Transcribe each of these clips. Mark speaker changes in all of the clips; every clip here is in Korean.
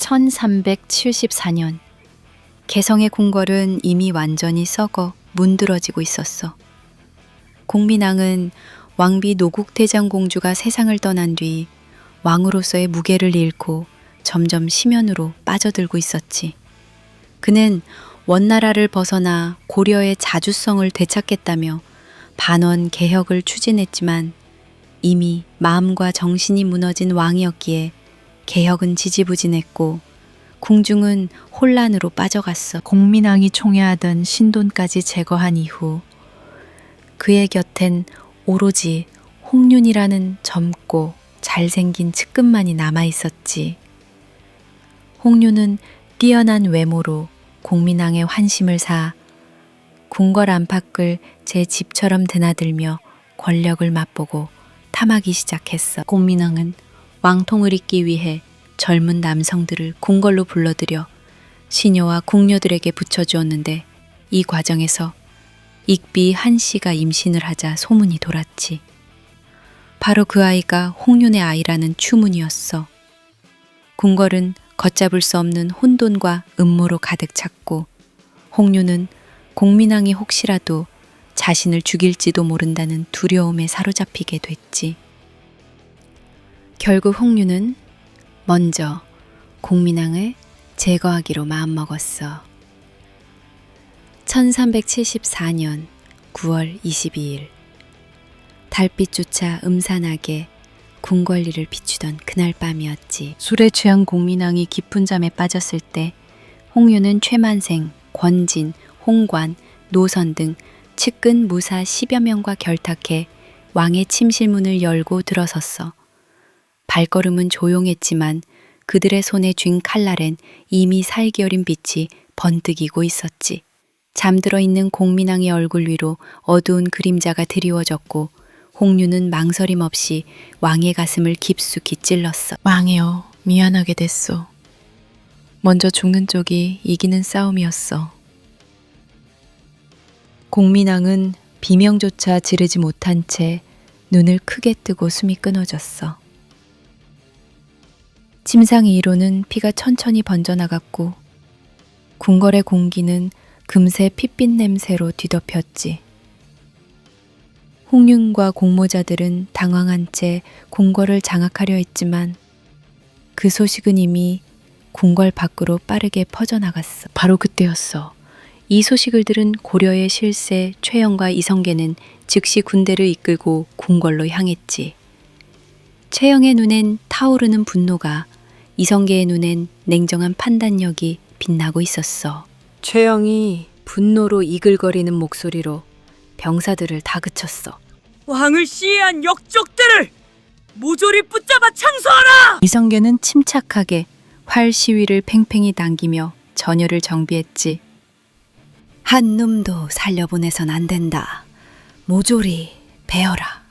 Speaker 1: 1374년 개성의 궁궐은 이미 완전히 썩어 문드러지고 있었어. 공민왕은 왕비 노국대장공주가 세상을 떠난 뒤 왕으로서의 무게를 잃고 점점 심연으로 빠져들고 있었지. 그는 원나라를 벗어나 고려의 자주성을 되찾겠다며 반원 개혁을 추진했지만 이미 마음과 정신이 무너진 왕이었기에 개혁은 지지부진했고 궁중은 혼란으로 빠져갔어. 공민왕이 총애하던 신돈까지 제거한 이후 그의 곁엔 오로지 홍윤이라는 젊고 잘생긴 측근만이 남아있었지. 홍윤은 뛰어난 외모로 공민왕의 환심을 사 궁궐 안팎을 제 집처럼 드나들며 권력을 맛보고 탐하기 시작했어. 공민왕은 왕통을 잇기 위해 젊은 남성들을 궁궐로 불러들여 시녀와 궁녀들에게 붙여주었는데 이 과정에서 익비 한 씨가 임신을 하자 소문이 돌았지. 바로 그 아이가 홍윤의 아이라는 추문이었어. 궁궐은 걷잡을 수 없는 혼돈과 음모로 가득 찼고 홍윤은 공민왕이 혹시라도 자신을 죽일지도 모른다는 두려움에 사로잡히게 됐지. 결국 홍윤은 먼저 공민왕을 제거하기로 마음먹었어. 1374년 9월 22일 달빛조차 음산하게 궁궐리를 비추던 그날 밤이었지. 술에 취한 공민왕이 깊은 잠에 빠졌을 때 홍윤은 최만생, 권진, 홍관, 노선 등 측근 무사 10여 명과 결탁해 왕의 침실문을 열고 들어섰어. 발걸음은 조용했지만 그들의 손에 쥔 칼날엔 이미 살기 어린 빛이 번뜩이고 있었지. 잠들어 있는 공민왕의 얼굴 위로 어두운 그림자가 드리워졌고 홍윤은 망설임 없이 왕의 가슴을 깊숙이 찔렀어. 왕이여, 미안하게 됐소. 먼저 죽는 쪽이 이기는 싸움이었어. 공민왕은 비명조차 지르지 못한 채 눈을 크게 뜨고 숨이 끊어졌어. 침상의 이로는 피가 천천히 번져나갔고 궁궐의 공기는 금세 핏빛 냄새로 뒤덮였지. 홍윤과 공모자들은 당황한 채 궁궐을 장악하려 했지만 그 소식은 이미 궁궐 밖으로 빠르게 퍼져나갔어. 바로 그때였어. 이 소식을 들은 고려의 실세 최영과 이성계는 즉시 군대를 이끌고 궁궐로 향했지. 최영의 눈엔 타오르는 분노가, 이성계의 눈엔 냉정한 판단력이 빛나고 있었어. 최영이 분노로 이글거리는 목소리로 병사들을 다그쳤어.
Speaker 2: 왕을 시해한 역적들을 모조리 붙잡아 창소하라!
Speaker 1: 이성계는 침착하게 활 시위를 팽팽히 당기며 전열을 정비했지. 한 놈도 살려보내선 안 된다. 모조리 베어라.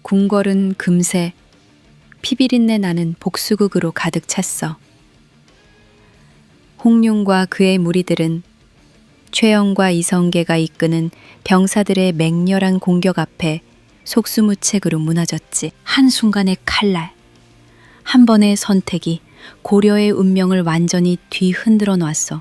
Speaker 1: 궁궐은 금세 피비린내 나는 복수극으로 가득 찼어. 홍윤과 그의 무리들은 최영과 이성계가 이끄는 병사들의 맹렬한 공격 앞에 속수무책으로 무너졌지. 한순간의 칼날, 한 번의 선택이 고려의 운명을 완전히 뒤흔들어 놨어.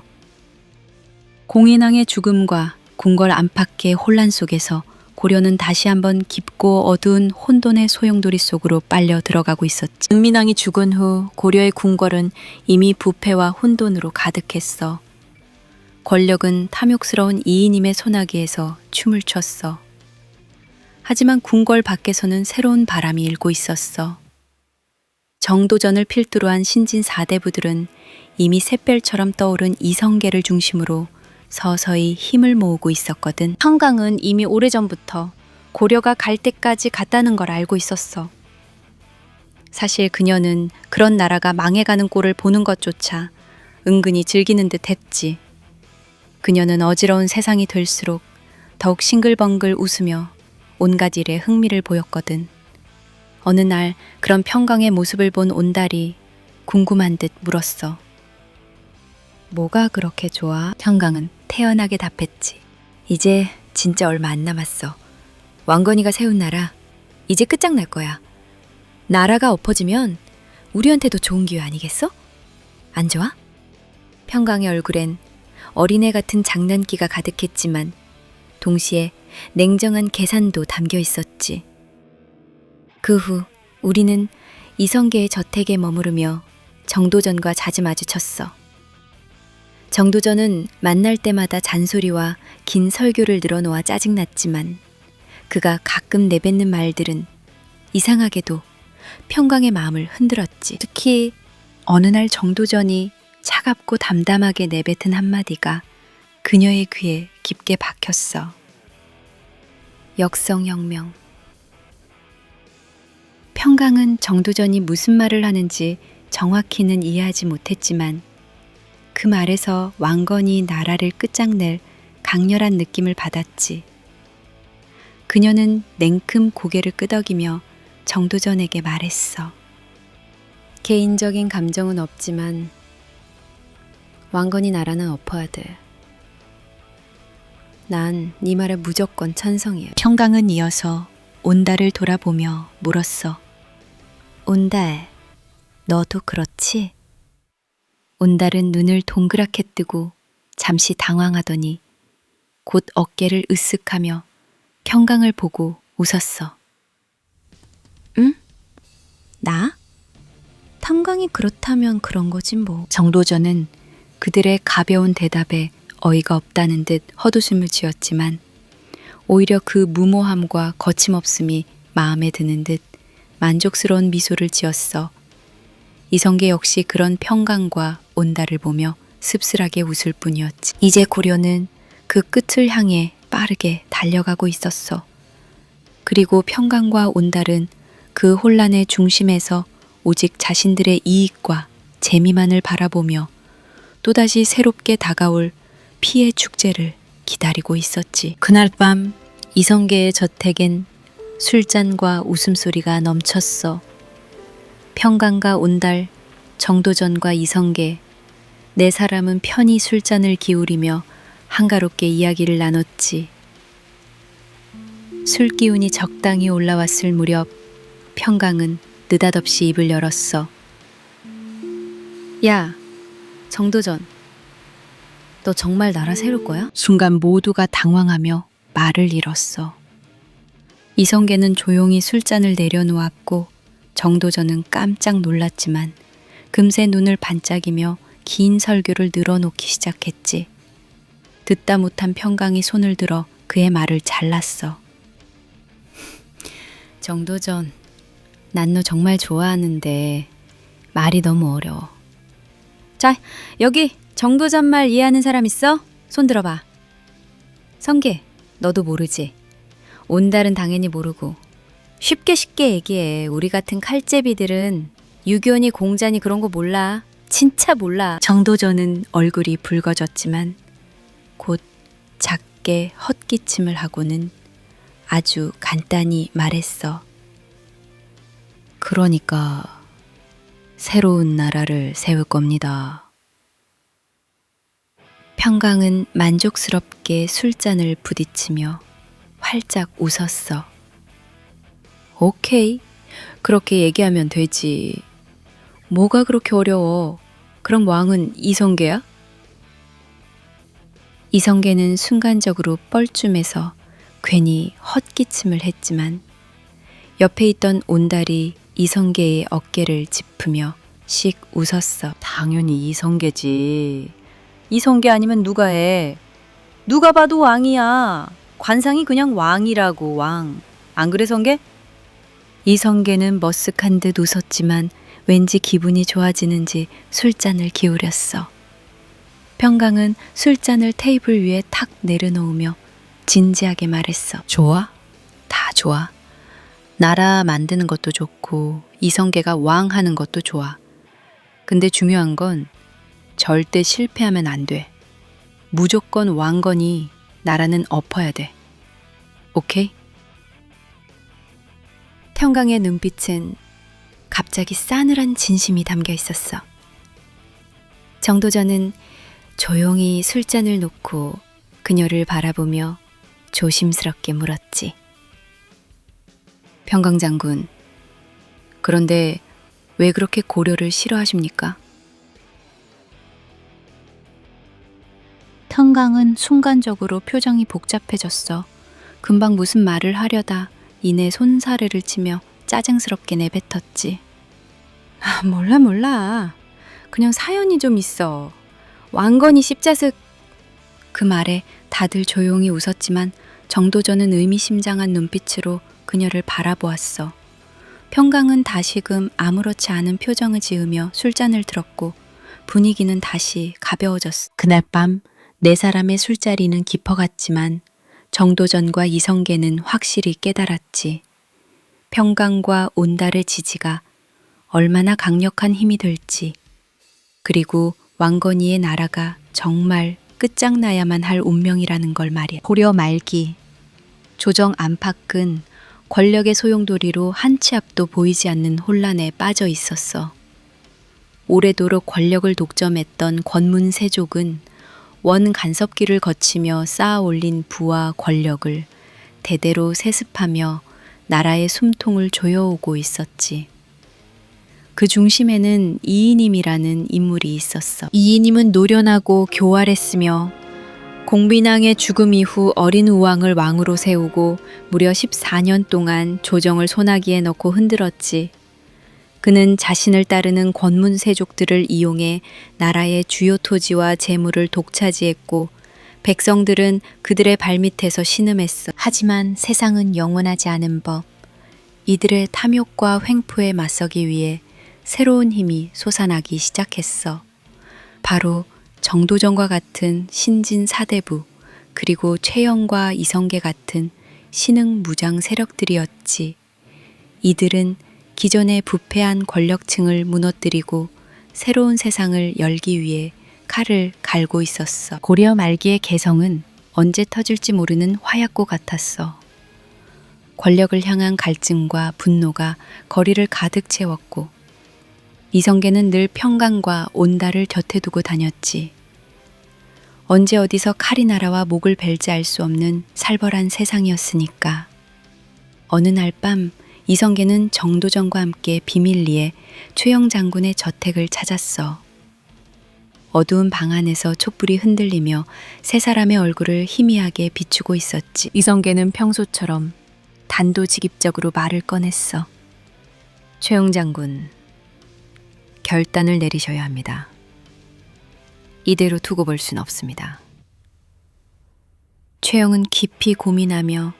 Speaker 1: 공인왕의 죽음과 궁궐 안팎의 혼란 속에서 고려는 다시 한번 깊고 어두운 혼돈의 소용돌이 속으로 빨려 들어가고 있었지. 공민왕이 죽은 후 고려의 궁궐은 이미 부패와 혼돈으로 가득했어. 권력은 탐욕스러운 이인임의 손아귀에서 춤을 췄어. 하지만 궁궐 밖에서는 새로운 바람이 일고 있었어. 정도전을 필두로 한 신진 사대부들은 이미 샛별처럼 떠오른 이성계를 중심으로 서서히 힘을 모으고 있었거든. 한강은 이미 오래전부터 고려가 갈 때까지 갔다는 걸 알고 있었어. 사실 그녀는 그런 나라가 망해가는 꼴을 보는 것조차 은근히 즐기는 듯 했지. 그녀는 어지러운 세상이 될수록 더욱 싱글벙글 웃으며 온갖 일에 흥미를 보였거든. 어느 날 그런 평강의 모습을 본 온달이 궁금한 듯 물었어. 뭐가 그렇게 좋아? 평강은 태연하게 답했지. 이제 진짜 얼마 안 남았어. 왕건이가 세운 나라 이제 끝장날 거야. 나라가 엎어지면 우리한테도 좋은 기회 아니겠어? 안 좋아? 평강의 얼굴엔 어린애 같은 장난기가 가득했지만 동시에 냉정한 계산도 담겨 있었지. 그 후 우리는 이성계의 저택에 머무르며 정도전과 자주 마주쳤어. 정도전은 만날 때마다 잔소리와 긴 설교를 늘어놓아 짜증났지만 그가 가끔 내뱉는 말들은 이상하게도 평강의 마음을 흔들었지. 특히 어느 날 정도전이 차갑고 담담하게 내뱉은 한마디가 그녀의 귀에 깊게 박혔어. 역성혁명. 평강은 정도전이 무슨 말을 하는지 정확히는 이해하지 못했지만 그 말에서 왕건이 나라를 끝장낼 강렬한 느낌을 받았지. 그녀는 냉큼 고개를 끄덕이며 정도전에게 말했어. 개인적인 감정은 없지만 왕건이 나라는 엎어야 돼. 난 네 말에 무조건 찬성이야. 평강은 이어서 온달을 돌아보며 물었어. 온달, 너도 그렇지? 온달은 눈을 동그랗게 뜨고 잠시 당황하더니 곧 어깨를 으쓱하며 평강을 보고 웃었어. 응? 나? 평강이 그렇다면 그런 거지 뭐. 정도전은 그들의 가벼운 대답에 어이가 없다는 듯 헛웃음을 지었지만 오히려 그 무모함과 거침없음이 마음에 드는 듯 만족스러운 미소를 지었어. 이성계 역시 그런 평강과 온달을 보며 씁쓸하게 웃을 뿐이었지. 이제 고려는 그 끝을 향해 빠르게 달려가고 있었어. 그리고 평강과 온달은 그 혼란의 중심에서 오직 자신들의 이익과 재미만을 바라보며 또다시 새롭게 다가올 피해 축제를 기다리고 있었지. 그날 밤 이성계의 저택엔 술잔과 웃음소리가 넘쳤어. 평강과 온달, 정도전과 이성계, 네 사람은 편히 술잔을 기울이며 한가롭게 이야기를 나눴지. 술 기운이 적당히 올라왔을 무렵 평강은 느닷없이 입을 열었어. 야, 정도전, 너 정말 나라 세울 거야? 순간 모두가 당황하며 말을 잃었어. 이성계는 조용히 술잔을 내려놓았고 정도전은 깜짝 놀랐지만 금세 눈을 반짝이며 긴 설교를 늘어놓기 시작했지. 듣다 못한 평강이 손을 들어 그의 말을 잘랐어. 정도전, 난 너 정말 좋아하는데 말이 너무 어려워. 자, 여기 정도전 말 이해하는 사람 있어? 손 들어봐. 성계, 너도 모르지? 온달은 당연히 모르고. 쉽게 얘기해. 우리 같은 칼제비들은 유교니 공자니 그런 거 몰라. 진짜 몰라. 정도전은 얼굴이 붉어졌지만 곧 작게 헛기침을 하고는 아주 간단히 말했어. 그러니까 새로운 나라를 세울 겁니다. 평강은 만족스럽게 술잔을 부딪히며 활짝 웃었어. 오케이, 그렇게 얘기하면 되지. 뭐가 그렇게 어려워? 그럼 왕은 이성계야? 이성계는 순간적으로 뻘쭘해서 괜히 헛기침을 했지만 옆에 있던 온달이 이성계의 어깨를 짚으며 씩 웃었어. 당연히 이성계지. 이성계 아니면 누가 해? 누가 봐도 왕이야. 관상이 그냥 왕이라고, 왕. 안 그래, 성계? 이성계는 머쓱한 듯 웃었지만 왠지 기분이 좋아지는지 술잔을 기울였어. 평강은 술잔을 테이블 위에 탁 내려놓으며 진지하게 말했어. 좋아? 다 좋아. 나라 만드는 것도 좋고 이성계가 왕 하는 것도 좋아. 근데 중요한 건 절대 실패하면 안 돼. 무조건 왕건이 나라는 엎어야 돼. 오케이? 평강의 눈빛은 갑자기 싸늘한 진심이 담겨 있었어. 정도전은 조용히 술잔을 놓고 그녀를 바라보며 조심스럽게 물었지. 평강 장군, 그런데 왜 그렇게 고려를 싫어하십니까? 평강은 순간적으로 표정이 복잡해졌어. 금방 무슨 말을 하려다 이내 손사래를 치며 짜증스럽게 내뱉었지. 몰라. 그냥 사연이 좀 있어. 왕건이 십자습. 그 말에 다들 조용히 웃었지만 정도전은 의미심장한 눈빛으로 그녀를 바라보았어. 평강은 다시금 아무렇지 않은 표정을 지으며 술잔을 들었고 분위기는 다시 가벼워졌어. 그날 밤 네 사람의 술자리는 깊어갔지만 정도전과 이성계는 확실히 깨달았지. 평강과 온달의 지지가 얼마나 강력한 힘이 될지, 그리고 왕건이의 나라가 정말 끝장나야만 할 운명이라는 걸 말이야. 고려 말기, 조정 안팎은 권력의 소용돌이로 한 치 앞도 보이지 않는 혼란에 빠져 있었어. 오래도록 권력을 독점했던 권문세족은 원 간섭기를 거치며 쌓아 올린 부와 권력을 대대로 세습하며 나라의 숨통을 조여오고 있었지. 그 중심에는 이이님이라는 인물이 있었어. 이이님은 노련하고 교활했으며 공빈왕의 죽음 이후 어린 우왕을 왕으로 세우고 무려 14년 동안 조정을 소나기에 넣고 흔들었지. 그는 자신을 따르는 권문세족들을 이용해 나라의 주요 토지와 재물을 독차지했고 백성들은 그들의 발밑에서 신음했어. 하지만 세상은 영원하지 않은 법. 이들의 탐욕과 횡포에 맞서기 위해 새로운 힘이 솟아나기 시작했어. 바로 정도전과 같은 신진 사대부, 그리고 최영과 이성계 같은 신흥 무장 세력들이었지. 이들은 기존의 부패한 권력층을 무너뜨리고 새로운 세상을 열기 위해 칼을 갈고 있었어. 고려 말기의 개성은 언제 터질지 모르는 화약고 같았어. 권력을 향한 갈증과 분노가 거리를 가득 채웠고 이성계는 늘 평강과 온달을 곁에 두고 다녔지. 언제 어디서 칼이 날아와 목을 벨지 알 수 없는 살벌한 세상이었으니까. 어느 날 밤 이성계는 정도전과 함께 비밀리에 최영 장군의 저택을 찾았어. 어두운 방 안에서 촛불이 흔들리며 세 사람의 얼굴을 희미하게 비추고 있었지. 이성계는 평소처럼 단도직입적으로 말을 꺼냈어. 최영 장군, 결단을 내리셔야 합니다. 이대로 두고 볼 순 없습니다. 최영은 깊이 고민하며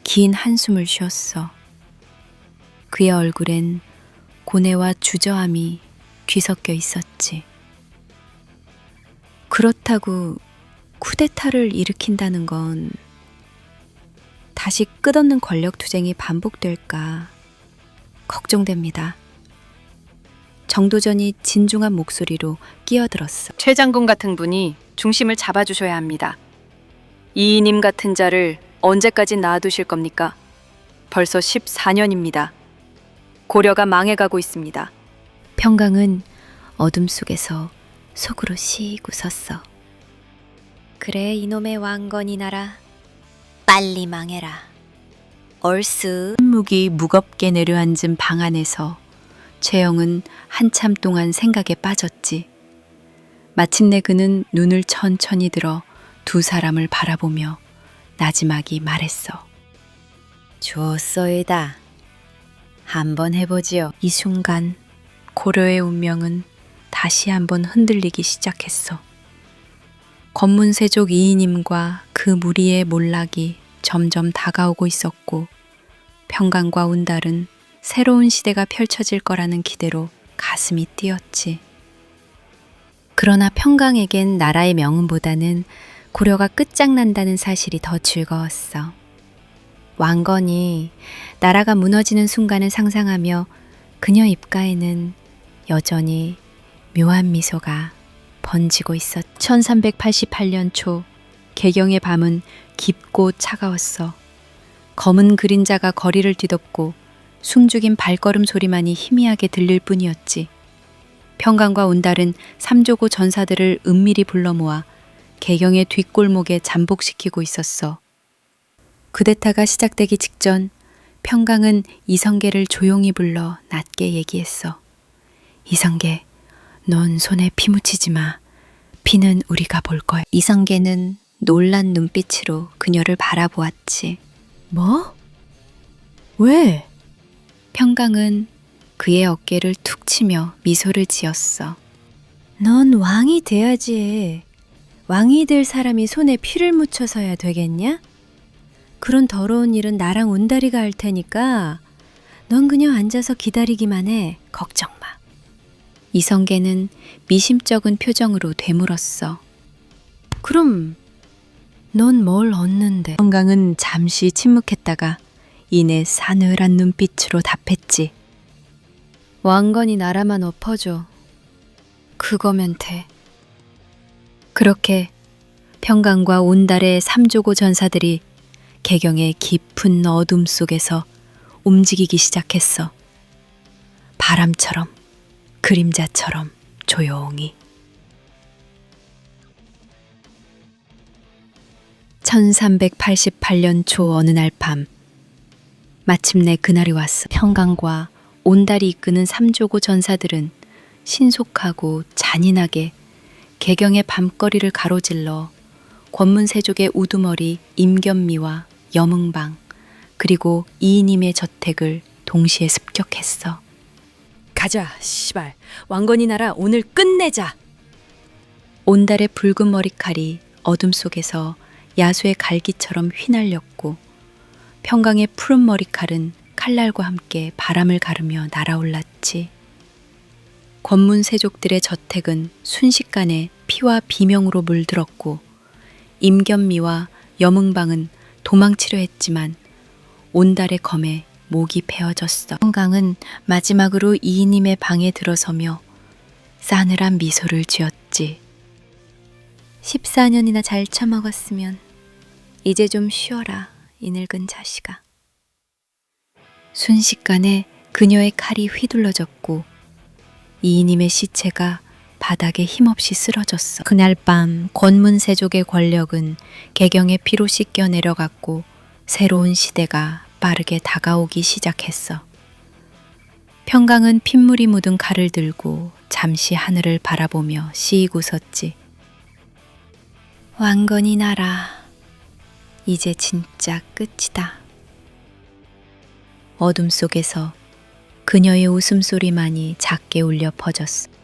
Speaker 1: 긴 한숨을 쉬었어. 그의 얼굴엔 고뇌와 주저함이 뒤섞여 있었지. 그렇다고 쿠데타를 일으킨다는 건 다시 끝없는 권력 투쟁이 반복될까 걱정됩니다. 정도전이 진중한 목소리로 끼어들었어.
Speaker 3: 최 장군 같은 분이 중심을 잡아주셔야 합니다. 이이님 같은 자를 언제까지 놔두실 겁니까? 벌써 14년입니다. 고려가 망해가고 있습니다.
Speaker 1: 평강은 어둠 속에서 속으로 씩 웃었어. 그래, 이놈의 왕건이 나라 빨리 망해라. 얼쑤. 무기 무겁게 내려앉은 방 안에서 최영은 한참 동안 생각에 빠졌지. 마침내 그는 눈을 천천히 들어 두 사람을 바라보며 나지막이 말했어. 좋소이다. 한번 해보지요. 이 순간 고려의 운명은 다시 한번 흔들리기 시작했어. 권문세족 이이님과 그 무리의 몰락이 점점 다가오고 있었고 평강과 온달은 새로운 시대가 펼쳐질 거라는 기대로 가슴이 뛰었지. 그러나 평강에겐 나라의 명운보다는 고려가 끝장난다는 사실이 더 즐거웠어. 왕건이 나라가 무너지는 순간을 상상하며 그녀 입가에는 여전히 묘한 미소가 번지고 있었. 1388년 초 개경의 밤은 깊고 차가웠어. 검은 그림자가 거리를 뒤덮고 숨죽인 발걸음 소리만이 희미하게 들릴 뿐이었지. 평강과 온달은 삼조고 전사들을 은밀히 불러 모아 개경의 뒷골목에 잠복시키고 있었어. 쿠데타가 시작되기 직전 평강은 이성계를 조용히 불러 낮게 얘기했어. 이성계, 넌 손에 피 묻히지 마. 피는 우리가 볼 거야. 이성계는 놀란 눈빛으로 그녀를 바라보았지. 뭐? 왜? 평강은 그의 어깨를 툭 치며 미소를 지었어. 넌 왕이 돼야지. 왕이 될 사람이 손에 피를 묻혀서야 되겠냐? 그런 더러운 일은 나랑 온다리가 할 테니까 넌 그냥 앉아서 기다리기만 해. 걱정 마. 이성계는 미심쩍은 표정으로 되물었어. 그럼 넌 뭘 얻는데? 평강은 잠시 침묵했다가 이내 사늘한 눈빛으로 답했지. 왕건이 나라만 엎어줘. 그거면 돼. 그렇게 평강과 온달의 삼조고 전사들이 개경의 깊은 어둠 속에서 움직이기 시작했어. 바람처럼, 그림자처럼 조용히. 1388년 초 어느 날 밤, 마침내 그날이 왔어. 평강과 온달이 이끄는 삼조고 전사들은 신속하고 잔인하게 개경의 밤거리를 가로질러 권문세족의 우두머리 임견미와 여문방 그리고 이인임의 저택을 동시에 습격했어. 가자, 시발. 왕건이 나라 오늘 끝내자. 온달의 붉은 머리칼이 어둠 속에서 야수의 갈기처럼 휘날렸고 평강의 푸른 머리칼은 칼날과 함께 바람을 가르며 날아올랐지. 권문세족들의 저택은 순식간에 피와 비명으로 물들었고 임견미와 여문방은 도망치려 했지만 온달의 검에 목이 베어졌어. 평강은 마지막으로 이인임의 방에 들어서며 싸늘한 미소를 지었지. 14년이나 잘 처먹었으면 이제 좀 쉬어라, 이 늙은 자식아. 순식간에 그녀의 칼이 휘둘러졌고 이인임의 시체가 바닥에 힘없이 쓰러졌어. 그날 밤 권문세족의 권력은 개경의 피로 씻겨 내려갔고 새로운 시대가 빠르게 다가오기 시작했어. 평강은 핏물이 묻은 칼을 들고 잠시 하늘을 바라보며 씩 웃었지. 왕건이 나라, 이제 진짜 끝이다. 어둠 속에서 그녀의 웃음소리만이 작게 울려 퍼졌어.